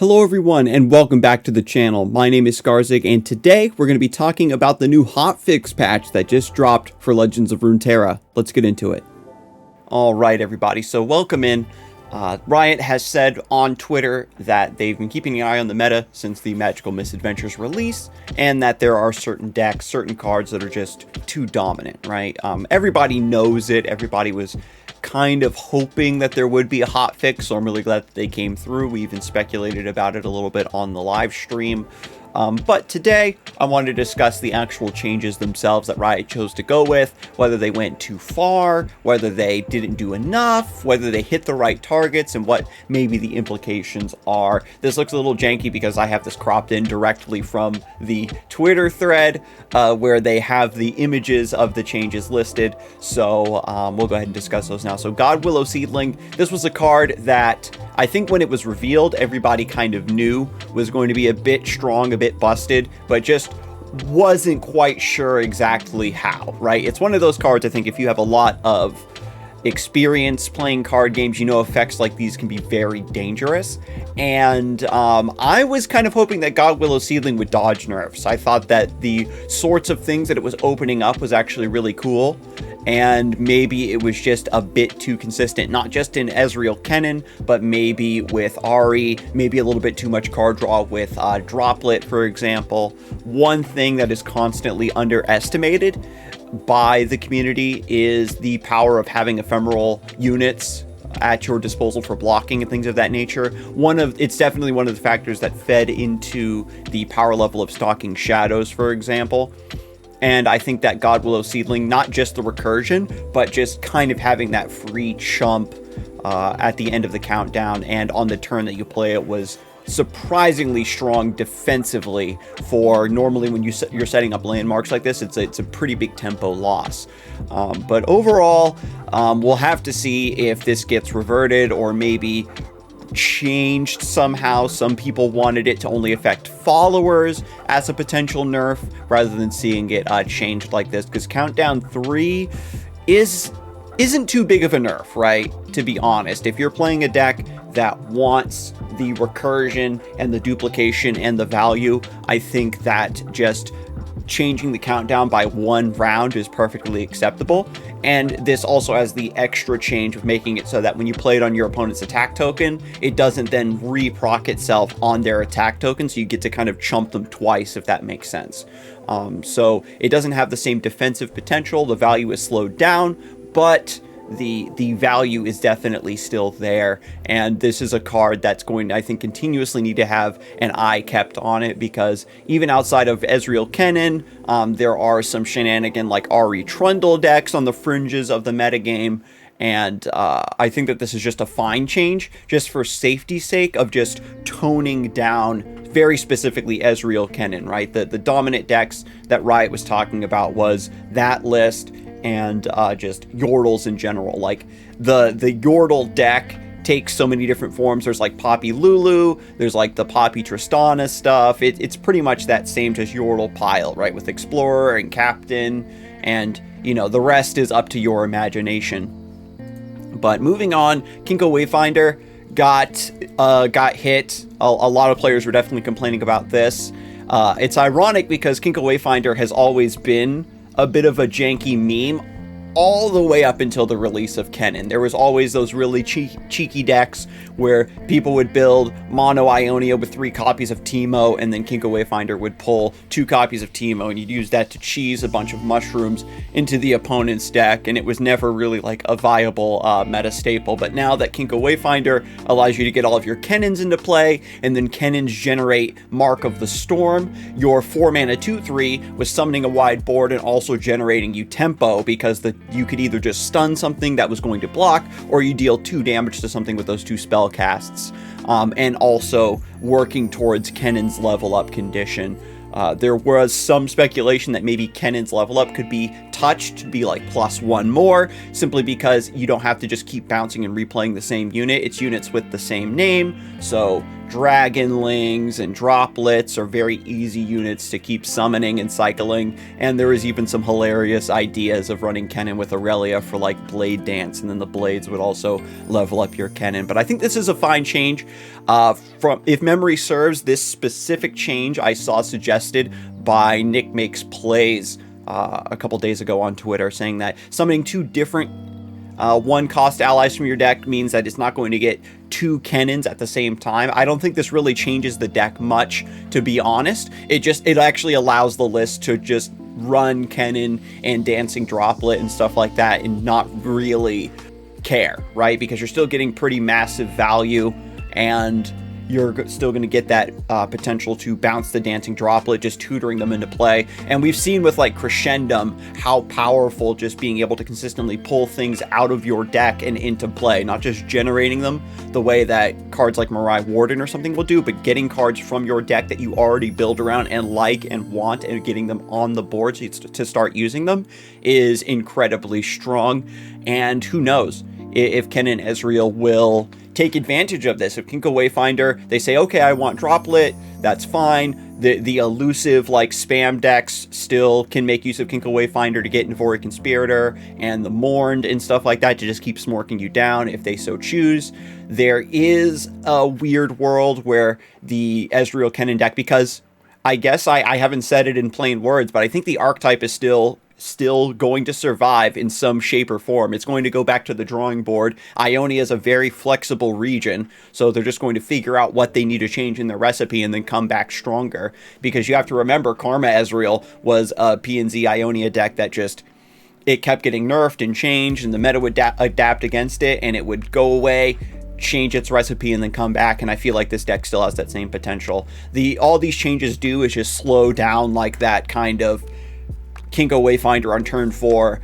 Hello everyone and welcome back to the channel. My name is Scarzig and today we're going to be talking about the new hotfix patch that just dropped for Legends of Runeterra. Let's get into it. Alright everybody, so welcome in. Riot has said on Twitter that they've been keeping an eye on the meta since the Magical Misadventures release, and that there are certain decks, certain cards that are just too dominant, right? Everybody knows it, everybody was kind of hoping that there would be a hotfix, so I'm really glad that they came through. We even speculated about it a little bit on the live stream. But today, I wanted to discuss the actual changes themselves that Riot chose to go with, whether they went too far, whether they didn't do enough, whether they hit the right targets, and what maybe the implications are. This looks a little janky because I have this cropped in directly from the Twitter thread, where they have the images of the changes listed, so we'll go ahead and discuss those now. So God-Willow Seedling, this was a card that I think when it was revealed, everybody kind of knew was going to be a bit strong, a bit busted, but just wasn't quite sure exactly how, right? It's one of those cards, I think, if you have a lot of experience playing card games, you know effects like these can be very dangerous. And I was kind of hoping that God-Willow Seedling would dodge nerfs. I thought that the sorts of things that it was opening up was actually really cool. And maybe it was just a bit too consistent, not just in Ezreal Kennen, but maybe with Ahri, maybe a little bit too much card draw with Droplet, for example. One thing that is constantly underestimated by the community is the power of having ephemeral units at your disposal for blocking and things of that nature. It's definitely one of the factors that fed into the power level of stocking shadows, for example. And I think that God-Willow Seedling, not just the recursion, but just kind of having that free chump at the end of the countdown and on the turn that you play it was surprisingly strong defensively for normally when you're setting up landmarks like this. It's a pretty big tempo loss. But overall, we'll have to see if this gets reverted or maybe changed somehow. Some people wanted it to only affect followers as a potential nerf rather than seeing it changed like this, because countdown 3 isn't too big of a nerf, right? To be honest, if you're playing a deck that wants the recursion and the duplication and the value, I think that just changing the countdown by 1 round is perfectly acceptable. And this also has the extra change of making it so that when you play it on your opponent's attack token, it doesn't then re-proc itself on their attack token, so you get to kind of chump them twice, if that makes sense. So it doesn't have the same defensive potential, the value is slowed down, but the value is definitely still there, and this is a card that's going to, I think, continuously need to have an eye kept on it, because even outside of Ezreal Kennen, there are some shenanigan like Ahri Trundle decks on the fringes of the metagame, and I think that this is just a fine change, just for safety's sake of just toning down very specifically Ezreal Kennen, right? The dominant decks that Riot was talking about was that list, and just Yordles in general. Like the Yordle deck takes so many different forms. There's like Poppy Lulu, there's like the Poppy Tristana stuff. It's pretty much that same just Yordle pile, right? With Explorer and Captain, and you know, the rest is up to your imagination. But moving on, Kinko Wayfinder got hit. A lot of players were definitely complaining about this. It's ironic because Kinko Wayfinder has always been a bit of a janky meme all the way up until the release of Kennen. There was always those really cheeky decks where people would build mono Ionia with 3 copies of Teemo, and then Kinko Wayfinder would pull 2 copies of Teemo, and you'd use that to cheese a bunch of mushrooms into the opponent's deck, and it was never really like a viable meta staple. But now that Kinko Wayfinder allows you to get all of your Kennens into play, and then Kennens generate Mark of the Storm, your 4-mana 2/3 was summoning a wide board and also generating you tempo, because you could either just stun something that was going to block, or you deal 2 damage to something with those 2 spell casts, and also working towards Kennen's level up condition. There was some speculation that maybe Kennen's level up could be touched to be like +1 more, simply because you don't have to just keep bouncing and replaying the same unit. It's units with the same name, so Dragonlings and Droplets are very easy units to keep summoning and cycling, and there is even some hilarious ideas of running Kennen with Aurelia for like Blade Dance, and then the Blades would also level up your Kennen. But I think this is a fine change. If memory serves, this specific change I saw suggested by Nick Makes Plays a couple days ago on Twitter, saying that summoning 2 different one cost allies from your deck means that it's not going to get 2 Kennens at the same time. I don't think this really changes the deck much, to be honest. It actually allows the list to just run Kennen and Dancing Droplet and stuff like that and not really care, right? Because you're still getting pretty massive value, and you're still going to get that potential to bounce the Dancing Droplet, just tutoring them into play. And we've seen with like Crescendum how powerful just being able to consistently pull things out of your deck and into play, not just generating them the way that cards like Mirai Warden or something will do, but getting cards from your deck that you already build around and like and want, and getting them on the board to start using them is incredibly strong. And who knows if Ken and Ezreal will take advantage of this. If Kinko Wayfinder, they say, okay, I want Droplet, that's fine. The elusive like spam decks still can make use of Kinko Wayfinder to get Navori Conspirator and the Mourned and stuff like that to just keep smorking you down if they so choose. There is a weird world where the Ezreal Kennen deck, because I guess I haven't said it in plain words, but I think the archetype is still going to survive in some shape or form. It's going to go back to the drawing board. Ionia is a very flexible region, so they're just going to figure out what they need to change in their recipe and then come back stronger. Because you have to remember, Karma Ezreal was a PNZ Ionia deck that just, it kept getting nerfed and changed, and the meta would adapt against it, and it would go away, change its recipe, and then come back. And I feel like this deck still has that same potential. All these changes do is just slow down like that kind of Kinko Wayfinder on turn 4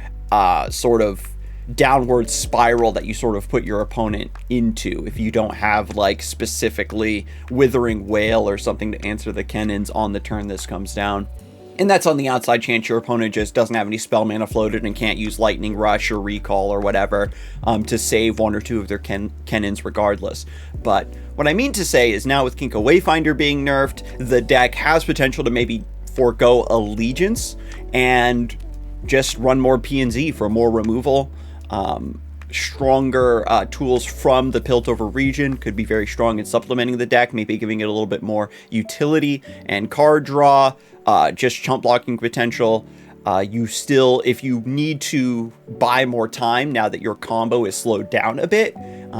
sort of downward spiral that you sort of put your opponent into if you don't have like specifically Withering Wail or something to answer the Kennens on the turn this comes down. And that's on the outside chance your opponent just doesn't have any spell mana floated and can't use Lightning Rush or Recall or whatever to save 1 or 2 of their Kennens regardless. But what I mean to say is, now with Kinko Wayfinder being nerfed, the deck has potential to maybe forego Allegiance and just run more PNZ for more removal. Stronger tools from the Piltover region could be very strong in supplementing the deck, maybe giving it a little bit more utility and card draw, just chump blocking potential. You still, if you need to buy more time now that your combo is slowed down a bit,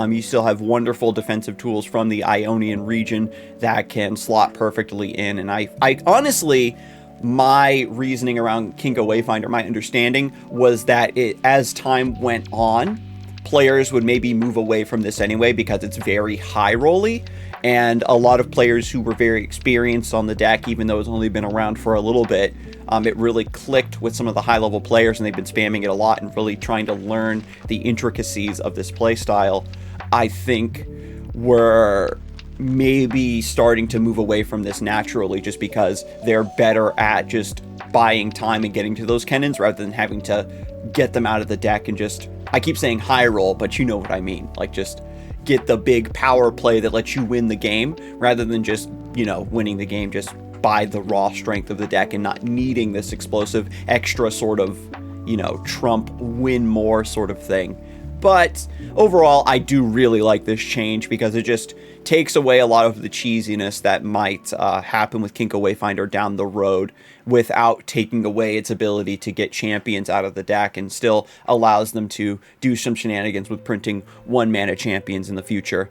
you still have wonderful defensive tools from the Ionian region that can slot perfectly in. And I honestly, my reasoning around Kinko Wayfinder, my understanding was that as time went on, players would maybe move away from this anyway because it's very high rolly, and a lot of players who were very experienced on the deck, even though it's only been around for a little bit, it really clicked with some of the high level players, and they've been spamming it a lot and really trying to learn the intricacies of this play style. I think we're maybe starting to move away from this naturally just because they're better at just buying time and getting to those Kennens rather than having to get them out of the deck and just, I keep saying high roll, but you know what I mean, like just get the big power play that lets you win the game rather than just, you know, winning the game just by the raw strength of the deck and not needing this explosive extra sort of, you know, trump win more sort of thing. But overall, I do really like this change because it just takes away a lot of the cheesiness that might happen with Kinko Wayfinder down the road without taking away its ability to get champions out of the deck, and still allows them to do some shenanigans with printing 1-mana champions in the future.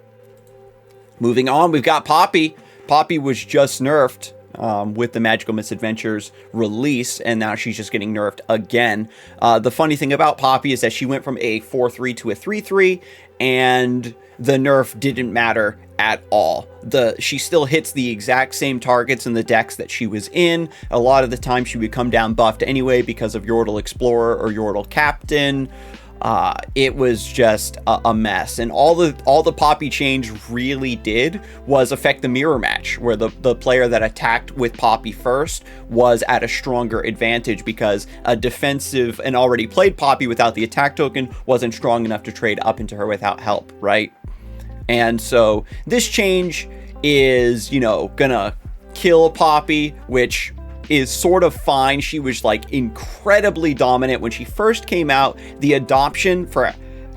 Moving on, we've got Poppy. Poppy was just nerfed with the Magical Misadventures release, and now she's just getting nerfed again. The funny thing about Poppy is that she went from a 4-3 to a 3-3, and the nerf didn't matter at all. She still hits the exact same targets in the decks that she was in. A lot of the time she would come down buffed anyway because of Yordle Explorer or Yordle Captain. It was just a mess, and all the Poppy change really did was affect the mirror match, where the player that attacked with Poppy first was at a stronger advantage because a defensive and already played Poppy without the attack token wasn't strong enough to trade up into her without help, right? And so this change is, you know, gonna kill Poppy, which is sort of fine. She was like incredibly dominant when she first came out. The adoption, for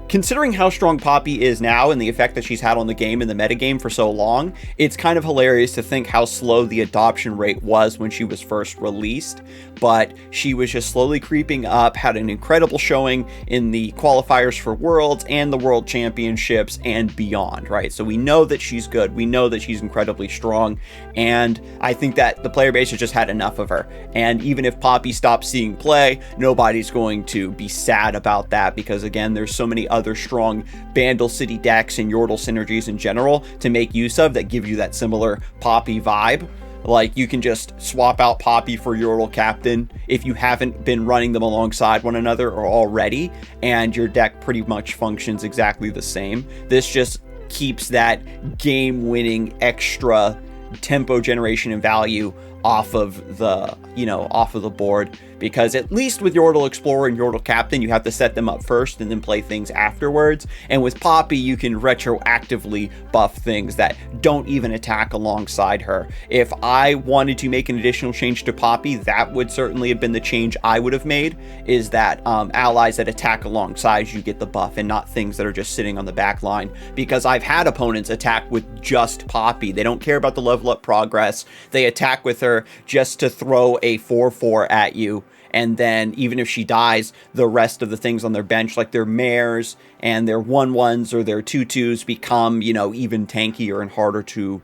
considering how strong Poppy is now and the effect that she's had on the game and the metagame for so long, it's kind of hilarious to think how slow the adoption rate was when she was first released. But she was just slowly creeping up, had an incredible showing in the qualifiers for Worlds and the World Championships and beyond, right? So we know that she's good. We know that she's incredibly strong. And I think that the player base has just had enough of her. And even if Poppy stops seeing play, nobody's going to be sad about that, because again, there's so many other strong Bandle City decks and Yordle synergies in general to make use of that give you that similar Poppy vibe. Like, you can just swap out Poppy for Yordle Captain if you haven't been running them alongside one another or already, and your deck pretty much functions exactly the same. This just keeps that game-winning extra tempo generation and value off of the, you know, off of the board, because at least with Yordle Explorer and Yordle Captain, you have to set them up first and then play things afterwards. And with Poppy, you can retroactively buff things that don't even attack alongside her. If I wanted to make an additional change to Poppy, that would certainly have been the change I would have made, is that allies that attack alongside you get the buff and not things that are just sitting on the back line, because I've had opponents attack with just Poppy. They don't care about the level up progress. They attack with her just to throw a 4/4 at you, and then even if she dies, the rest of the things on their bench, like their mares and their 1/1s or their 2/2s, become, you know, even tankier and harder to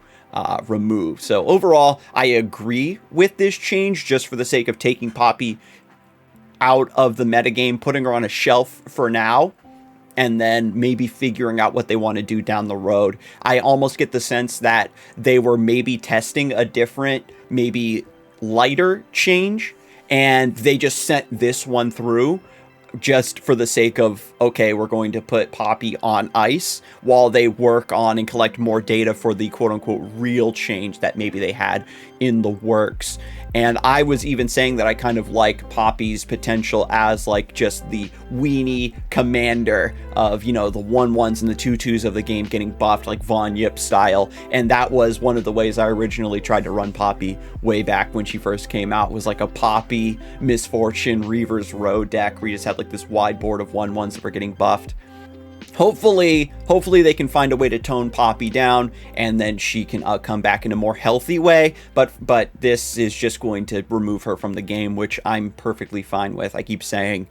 remove. So overall, I agree with this change, just for the sake of taking Poppy out of the metagame, putting her on a shelf for now, and then maybe figuring out what they want to do down the road. I almost get the sense that they were maybe testing a different, maybe lighter change, and they just sent this one through just for the sake of, okay, we're going to put Poppy on ice while they work on and collect more data for the quote-unquote real change that maybe they had in the works. And I was even saying that I kind of like Poppy's potential as like just the weenie commander of, you know, the 1/1s and the 2/2s of the game getting buffed, like Von Yip style. And that was one of the ways I originally tried to run Poppy way back when she first came out, was like a Poppy Misfortune Reaver's Row deck where you just had like this wide board of 1/1s that were getting buffed. Hopefully they can find a way to tone Poppy down, and then she can come back in a more healthy way. But this is just going to remove her from the game, which I'm perfectly fine with. I keep saying.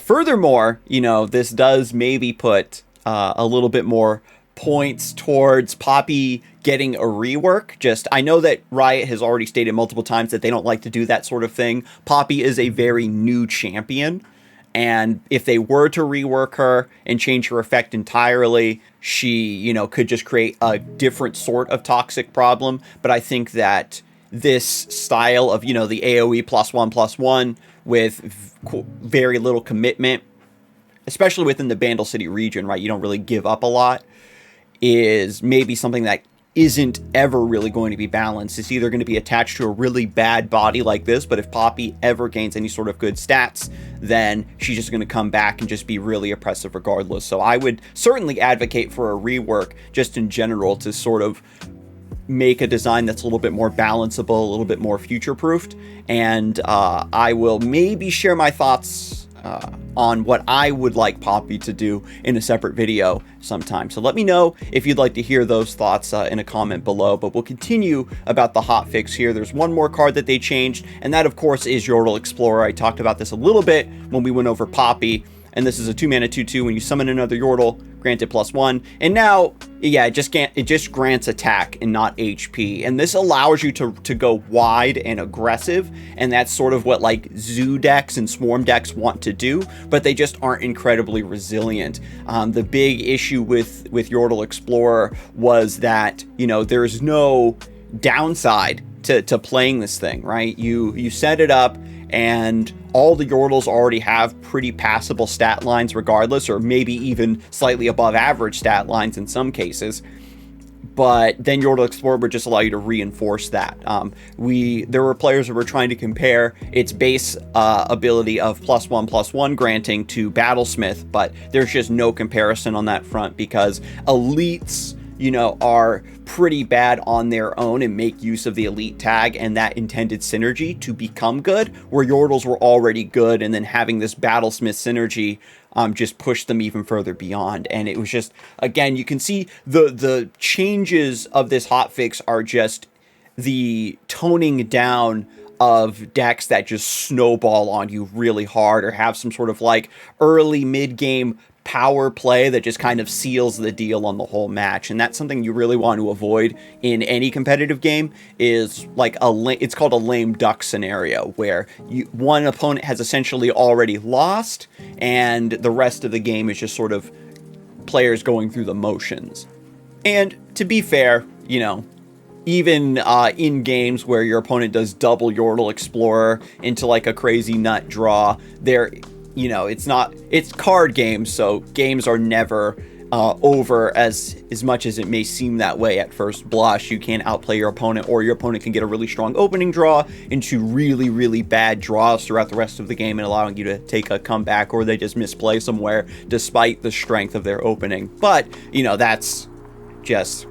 Furthermore, you know, this does maybe put a little bit more points towards Poppy getting a rework. Just, I know that Riot has already stated multiple times that they don't like to do that sort of thing. Poppy is a very new champion, and if they were to rework her and change her effect entirely, she, you know, could just create a different sort of toxic problem. But I think that this style of, you know, the AoE +1/+1 with very little commitment, especially within the Bandle City region, right? You don't really give up a lot, is maybe something that isn't ever really going to be balanced. It's either going to be attached to a really bad body like this, but if Poppy ever gains any sort of good stats, then she's just going to come back and just be really oppressive regardless. So I would certainly advocate for a rework just in general to sort of make a design that's a little bit more balanceable, a little bit more future-proofed, and I will maybe share my thoughts on what I would like Poppy to do in a separate video sometime. So let me know if you'd like to hear those thoughts in a comment below, but we'll continue about the hotfix here. There's one more card that they changed, and that of course is Yordle Explorer. I talked about this a little bit when we went over Poppy, and this is a 2-mana 2/2. When you summon another Yordle, grant it +1, and now, yeah, it just grants attack and not HP, and this allows you to go wide and aggressive, and that's sort of what like zoo decks and swarm decks want to do, but they just aren't incredibly resilient. The big issue with Yordle Explorer was that, you know, there's no downside to playing this thing, right? You set it up, and all the Yordles already have pretty passable stat lines regardless, or maybe even slightly above average stat lines in some cases. But then Yordle Explorer would just allow you to reinforce that. There were players who were trying to compare its base ability of +1/+1 granting to Battlesmith, but there's just no comparison on that front, because elites are pretty bad on their own and make use of the elite tag and that intended synergy to become good, where Yordles were already good, and then having this Battlesmith synergy just pushed them even further beyond. And it was just, again, you can see the changes of this hotfix are just the toning down of decks that just snowball on you really hard, or have some sort of like early mid-game power play that just kind of seals the deal on the whole match. And that's something you really want to avoid in any competitive game, is like it's called a lame duck scenario, where one opponent has essentially already lost and the rest of the game is just sort of players going through the motions. And to be fair, even in games where your opponent does double Yordle Explorer into like a crazy nut draw, it's card games, so games are never over as much as it may seem that way at first blush. You can outplay your opponent, or your opponent can get a really strong opening draw into really, really bad draws throughout the rest of the game and allowing you to take a comeback, or they just misplay somewhere despite the strength of their opening. But, that's just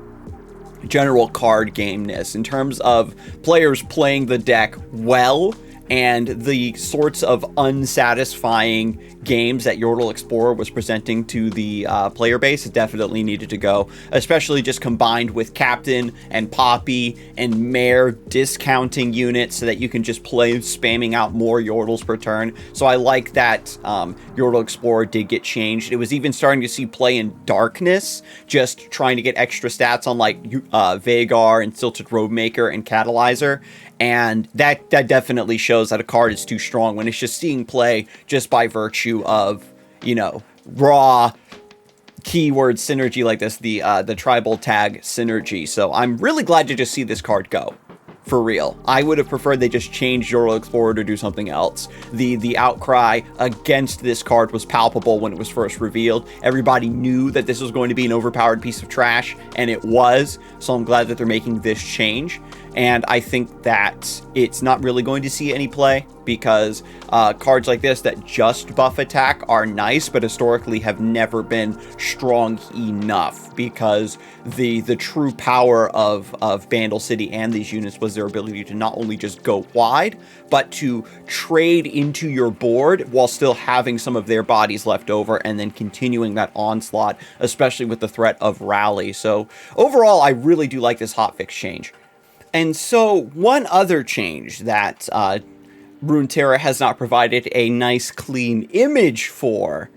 general card gameness. In terms of players playing the deck well, and the sorts of unsatisfying games that Yordle Explorer was presenting to the player base, it definitely needed to go, especially just combined with Captain and Poppy and Mare discounting units so that you can just play spamming out more Yordles per turn. So I like that Yordle Explorer did get changed. It was even starting to see play in Darkness, just trying to get extra stats on like Vagar and Tilted Robemaker and Catalyzer. And that definitely shows that a card is too strong when it's just seeing play just by virtue of, raw keyword synergy like this, the tribal tag synergy. So I'm really glad to just see this card go. For real. I would have preferred they just changed Yordle Explorer to do something else. The outcry against this card was palpable when it was first revealed. Everybody knew that this was going to be an overpowered piece of trash, and it was. So I'm glad that they're making this change. And I think that it's not really going to see any play, because cards like this that just buff attack are nice, but historically have never been strong enough, because the true power of Bandle City and these units was their ability to not only just go wide, but to trade into your board while still having some of their bodies left over, and then continuing that onslaught, especially with the threat of rally. So overall, I really do like this hotfix change. And so one other change that Runeterra has not provided a nice clean image for,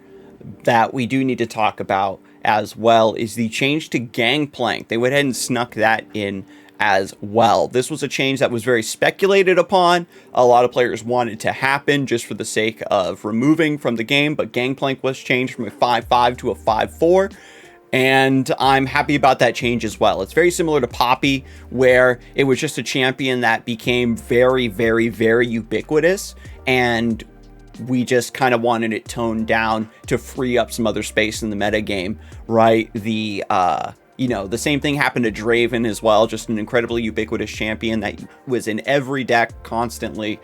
that we do need to talk about as well, is the change to Gangplank. They went ahead and snuck that in as well. This was a change that was very speculated upon. A lot of players wanted to happen just for the sake of removing from the game, but Gangplank was changed from a 5/5 to a 5/4. And I'm happy about that change as well. It's very similar to Poppy, where it was just a champion that became very, very, very ubiquitous, and we just kind of wanted it toned down to free up some other space in the metagame, right? The same thing happened to Draven as well, just an incredibly ubiquitous champion that was in every deck constantly,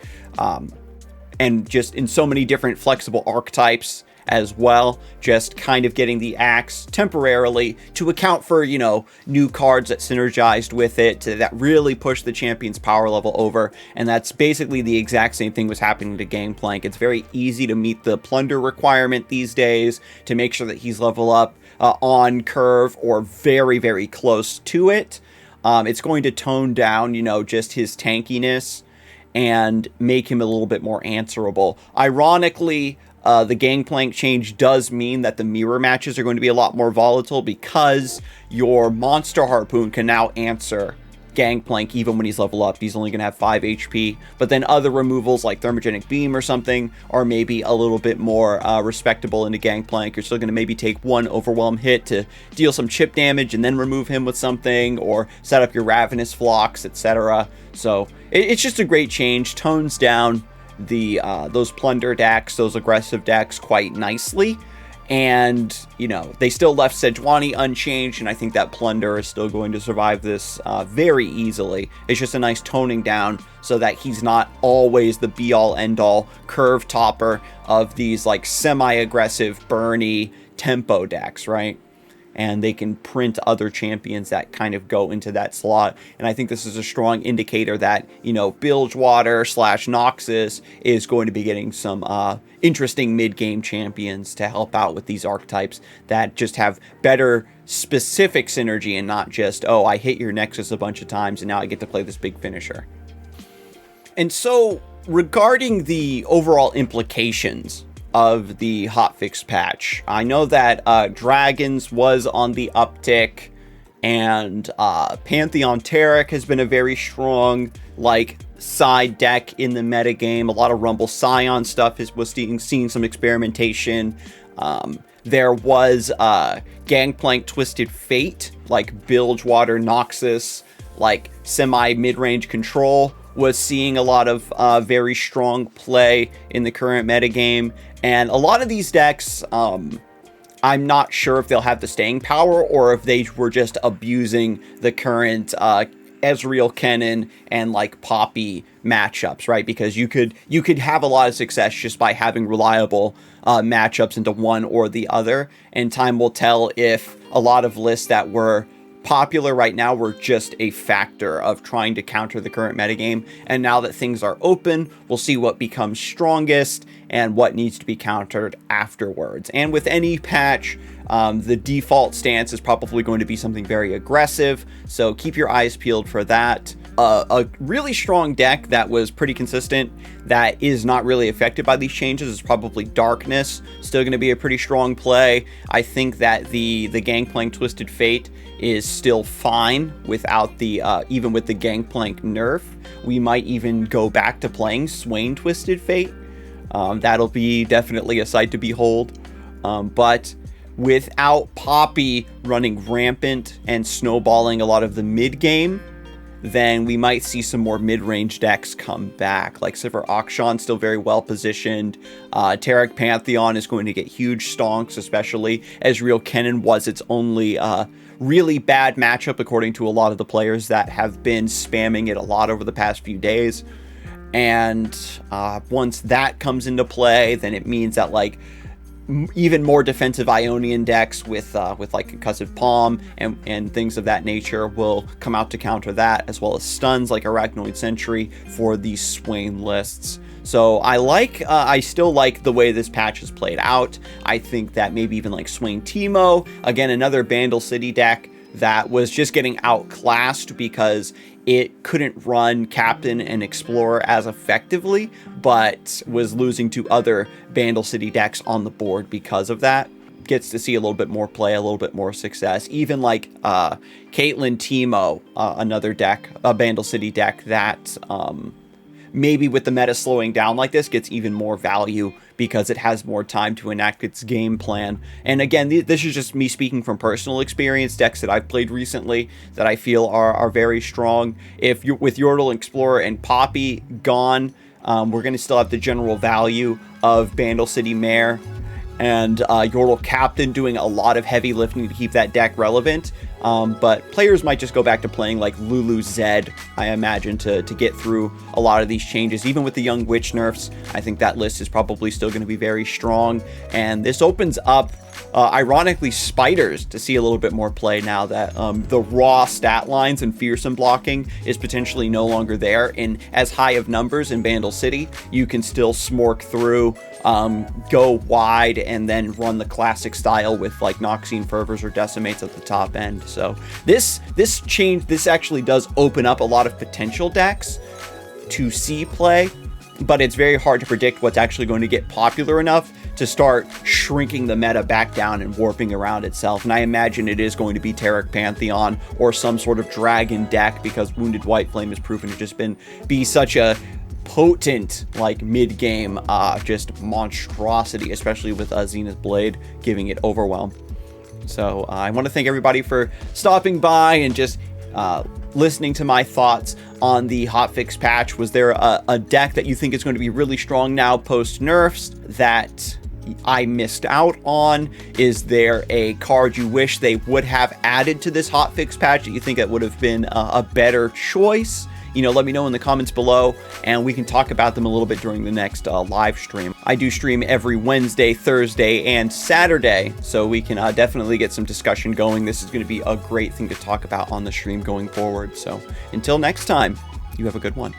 and just in so many different flexible archetypes as well, just kind of getting the axe temporarily to account for, new cards that synergized with it, that really pushed the champion's power level over. And that's basically the exact same thing was happening to Gangplank. It's very easy to meet the plunder requirement these days to make sure that he's level up on curve or very, very close to it. It's going to tone down, just his tankiness and make him a little bit more answerable. Ironically, the Gangplank change does mean that the mirror matches are going to be a lot more volatile, because your Monster Harpoon can now answer Gangplank even when he's level up. He's only going to have 5 HP, but then other removals like Thermogenic Beam or something are maybe a little bit more respectable into Gangplank. You're still going to maybe take one Overwhelm hit to deal some chip damage and then remove him with something, or set up your Ravenous Flocks, etc. So it's just a great change. Tones down those plunder decks, those aggressive decks quite nicely, and they still left Sejuani unchanged, and I think that plunder is still going to survive this very easily. It's just a nice toning down so that he's not always the be-all end-all curve topper of these like semi-aggressive burny tempo decks, right? and they can print other champions that kind of go into that slot. And I think this is a strong indicator that, you know, Bilgewater / Noxus is going to be getting some interesting mid-game champions to help out with these archetypes that just have better specific synergy and not just, oh, I hit your Nexus a bunch of times and now I get to play this big finisher. And so, regarding the overall implications of the hotfix patch, I know that Dragons was on the uptick, and Pantheon Taric has been a very strong, like, side deck in the metagame. A lot of Rumble Scion stuff was seeing some experimentation. There was Gangplank Twisted Fate, like Bilgewater Noxus, like semi-mid-range control, was seeing a lot of very strong play in the current metagame. And a lot of these decks, I'm not sure if they'll have the staying power or if they were just abusing the current Ezreal, Kennen, and like Poppy matchups, right? Because you could have a lot of success just by having reliable matchups into one or the other. And time will tell if a lot of lists that were popular right now were just a factor of trying to counter the current metagame. And now that things are open, we'll see what becomes strongest and what needs to be countered afterwards. And with any patch, the default stance is probably going to be something very aggressive, so keep your eyes peeled for that. A really strong deck that was pretty consistent, that is not really affected by these changes, is probably Darkness. Still going to be a pretty strong play. I think that the Gangplank Twisted Fate is still fine without the even with the Gangplank nerf. We might even go back to playing Swain Twisted Fate. That'll be definitely a sight to behold. But without Poppy running rampant and snowballing a lot of the mid game, then we might see some more mid-range decks come back. Like Sivir Akshan, still very well positioned. Taric Pantheon is going to get huge stonks, especially Ezreal Kennen was its only really bad matchup, according to a lot of the players that have been spamming it a lot over the past few days. And once that comes into play, then it means that like even more defensive Ionian decks with like Concussive Palm and things of that nature will come out to counter that, as well as stuns like Arachnoid Sentry for these Swain lists. So I still like the way this patch has played out. I think that maybe even like Swain Teemo, again, another Bandle City deck that was just getting outclassed because it couldn't run Captain and Explorer as effectively, but was losing to other Bandle City decks on the board because of that. Gets to see a little bit more play, a little bit more success. Even like Caitlyn Teemo, another deck, a Bandle City deck that maybe with the meta slowing down like this gets even more value because it has more time to enact its game plan. And again, this is just me speaking from personal experience, decks that I've played recently that I feel are very strong. If you're with Yordle, Explorer, and Poppy gone, we're going to still have the general value of Bandle City Mare and Yordle Captain doing a lot of heavy lifting to keep that deck relevant. But players might just go back to playing like Lulu Zed, I imagine, to get through a lot of these changes. Even with the Young Witch nerfs, I think that list is probably still going to be very strong. And this opens up, ironically, Spiders to see a little bit more play now that the raw stat lines and fearsome blocking is potentially no longer there. In as high of numbers in Bandle City, you can still smork through, go wide, and then run the classic style with like Noxine Fervors or Decimates at the top end. So this actually does open up a lot of potential decks to see play, but it's very hard to predict what's actually going to get popular enough to start shrinking the meta back down and warping around itself. And I imagine it is going to be Taric Pantheon or some sort of dragon deck, because Wounded White Flame has proven to just be such a potent like mid-game just monstrosity, especially with Zenith Blade giving it overwhelm. So I want to thank everybody for stopping by and just listening to my thoughts on the hotfix patch. Was there a deck that you think is going to be really strong now post nerfs that I missed out on? Is there a card you wish they would have added to this hotfix patch that you think that would have been a better choice? let me know in the comments below, and we can talk about them a little bit during the next live stream. I do stream every Wednesday, Thursday, and Saturday, so we can definitely get some discussion going. This is going to be a great thing to talk about on the stream going forward. So until next time, you have a good one.